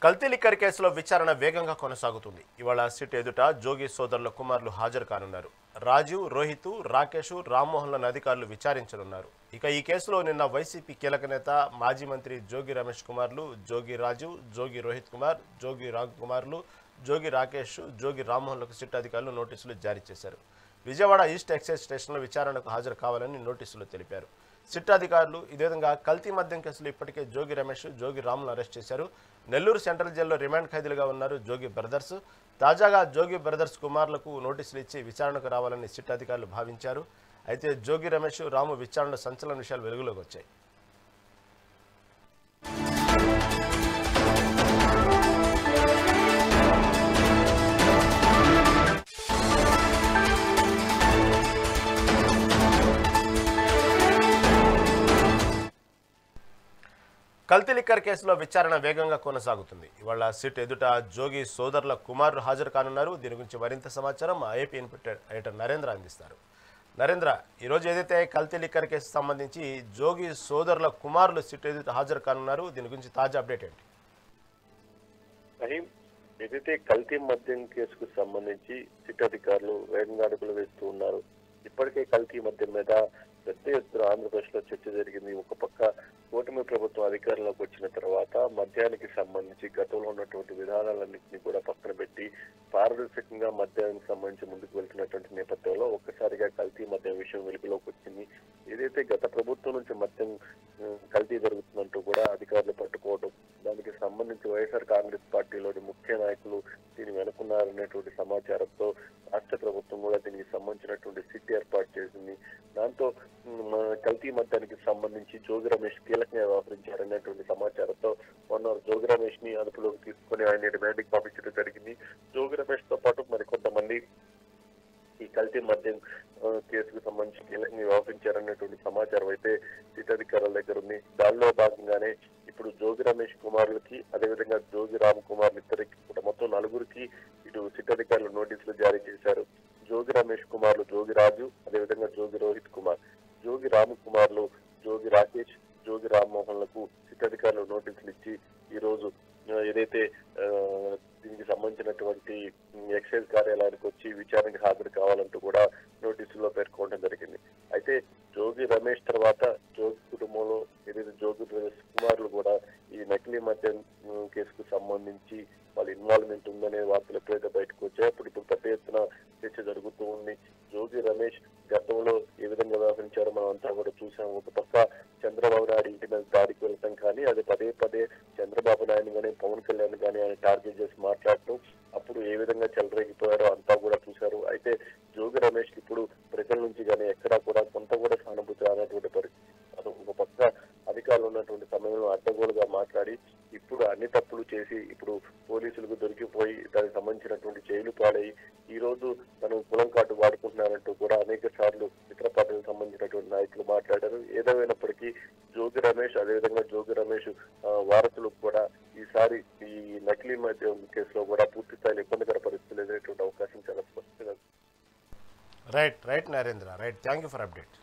కల్తీ లిక్కర్ కేసులో విచారణ వేగంగా కొనసాగుతుంది. ఇవాళ సిట్ ఎదుట జోగి సోదరుల కుమారులు హాజరు కానున్నారు. రాజీవ్, రోహిత్, రాకేష్, రామ్మోహన్లను అధికారులు విచారించనున్నారు. ఇక ఈ కేసులో నిన్న వైసీపీ కీలక నేత మాజీ మంత్రి జోగి రమేష్ కుమార్లు జోగి రాజీవ్, జోగి రోహిత్ కుమార్, జోగి రామ్ కుమార్లు, జోగి రాకేష్, జోగి రామ్మోహన్లకు సిట్ అధికారులు నోటీసులు జారీ చేశారు. విజయవాడ ఈస్ట్ ఎక్సైజ్ స్టేషన్లో విచారణకు హాజరు కావాలని నోటీసులు తెలిపారు. సిట్ అధికారులు ఇదే విధంగా కల్తీ మద్యం కేసులో ఇప్పటికే జోగి రమేష్, జోగి రామ్ను అరెస్ట్ చేశారు. నెల్లూరు సెంట్రల్ జైల్లో రిమాండ్ ఖైదీలుగా ఉన్నారు జోగి బ్రదర్స్. తాజాగా జోగి బ్రదర్స్ కుమారులకు నోటీసులు ఇచ్చి విచారణకు రావాలని సిట్ అధికారులు భావించారు. అయితే జోగి రమేష్, రాము విచారణలో సంచలన విషయాలు వెలుగులోకి వచ్చాయి. కల్తీ లిక్కర్ కేసులో విచారణ వేగంగా కొనసాగుతుంది. ఇవాళ సిట్ ఎదుట జోగి సోదరుల కుమారులు హాజరు కానున్నారు. దీని గురించి మరింత సమాచారం మా ఏపీ ఇన్పుట్ ఎడిటర్ నరేంద్ర అందిస్తారు. నరేంద్ర, ఈరోజు ఏదైతే కల్తీ లిక్కర్ కేసు సంబంధించి జోగి సోదరుల కుమారులు సిట్ ఎదుట హాజరు కానున్నారు, దీని గురించి తాజా అప్డేట్ ఏంటి? ఏదైతే కల్తీ మద్యం కేసుకు సంబంధించి సిట్ అధికారులు వేగంగా అడుగులు వేస్తూ ఉన్నారు. ఇప్పటికే కల్తీ మద్యం మీద పెద్ద ఎత్తున ఆంధ్రప్రదేశ్ లో చర్చ జరిగింది. ఒక పక్క కూటమి ప్రభుత్వం అధికారంలోకి వచ్చిన తర్వాత మద్యానికి సంబంధించి గతంలో ఉన్నటువంటి విధానాలన్నింటినీ కూడా పక్కన పెట్టి పారదర్శకంగా మద్యానికి సంబంధించి ముందుకు వెళ్తున్నటువంటి నేపథ్యంలో ఒక్కసారిగా కల్తీ మద్యం విషయం వెలుగులోకి వచ్చింది. ఏదైతే గత ప్రభుత్వం నుంచి మద్యం కల్తీ జరుగుతుందంటూ కూడా అధికారులు పట్టుకోవడం, దానికి సంబంధించి వైఎస్ఆర్ కాంగ్రెస్ పార్టీలోని ముఖ్య నాయకులు దీన్ని వెనుకున్నారనేటువంటి సమాచారంతో రాష్ట్ర ప్రభుత్వం కూడా దీనికి సంబంధించినటువంటి సిట్ ఏర్పాటు చేసింది. దాంతో కల్తీ మద్యానికి సంబంధించి జోగి రమేష్ కీలకంగా వ్యవహరించారనేటువంటి సమాచారంతో మొన్న జోగి రమేష్ ని అదుపులోకి తీసుకుని ఆయన రిమాండ్కి పంపించడం జరిగింది. జోగి రమేష్ తో పాటు మరికొంతమంది ఈ కల్తీ మద్యం కేసుకు సంబంధించి కీలకంగా వ్యవహరించారనేటువంటి సమాచారం అయితే సిట్ అధికారుల దగ్గర ఉంది. దానిలో భాగంగానే ఇప్పుడు జోగి రమేష్ కుమారులకి, అదేవిధంగా జోగి రామ్ కుమార్లు ఇద్దరికి కూడా మొత్తం నలుగురికి ఇటు సిట్ అధికారులు నోటీసులు జారీ చేశారు. జోగి రమేష్ కుమార్లు జోగి రాజు, అదేవిధంగా జోగి రోహిత్ కుమార్, జోగి రామ్ కుమార్లు జోగి రాకేష్, జోగి రామ్మోహన్లకు సిట్ అధికారులు నోటీసులు ఇచ్చి ఈ రోజు ఏదైతే దీనికి సంబంధించినటువంటి ఎక్సైజ్ కార్యాలయానికి వచ్చి విచారణకు హాజరు కావాలంటూ కూడా నోటీసుల్లో పేర్కొనడం జరిగింది. అయితే జోగి రమేష్ తర్వాత జోగి కుటుంబంలో ఏదైతే జోగి కుమారులు కూడా ఈ నకిలీ మద్యం కేసుకు సంబంధించి వాళ్ళ ఇన్వాల్వ్మెంట్ ఉందనే వార్తలు ఎప్పుడైతే బయటకు వచ్చాయో ఇప్పుడు పెద్ద ఎత్తున చర్చ జరుగుతూ ఉంది. జోగి రమేష్ గతంలో ఏ విధంగా వ్యవహరించారో మనం అంతా కూడా చూసాం. ఒక పక్క చంద్రబాబు నాయుడు ఇంటి మీద దాడికి వెళ్తాం, కానీ అది పదే పదే చంద్రబాబు నాయుడు కానీ పవన్ కళ్యాణ్ కానీ ఆయన టార్గెట్ చేసి మాట్లాడటం, అప్పుడు ఏ విధంగా చెలరేగిపోయారో అంతా కూడా చూశారు. అయితే జోగి రమేష్ ఇప్పుడు ప్రజల నుంచి కానీ ఎక్కడా కూడా కొంత కూడా సానుభూతి రానటువంటి పరిస్థితి. అది ఒక పక్క అధికారులు ఉన్నటువంటి సమయంలో అడ్డగోలుగా మాట్లాడి ఇప్పుడు అన్ని తప్పులు చేసి ఇప్పుడు పోలీసులకు దొరికిపోయి దానికి సంబంధించినటువంటి జైలు పాలయ్యి ఈ రోజు తను కులం కార్డు వాడుకుంటున్నారంటూ కూడా అనేక సార్లు ఇతర పార్టీలకు సంబంధించినటువంటి నాయకులు మాట్లాడారు. ఏదేమైనప్పటికీ జోగి రమేష్, అదేవిధంగా జోగి రమేష్ వారసులకు కూడా ఈసారి ఈ నకిలీ మద్యం కేసులో కూడా పూర్తి స్థాయిలో ఇబ్బందికర పరిస్థితులు ఎదురయ్యేటువంటి అవకాశం చాలా స్పష్టంగా. Right Narendra, thank you for update.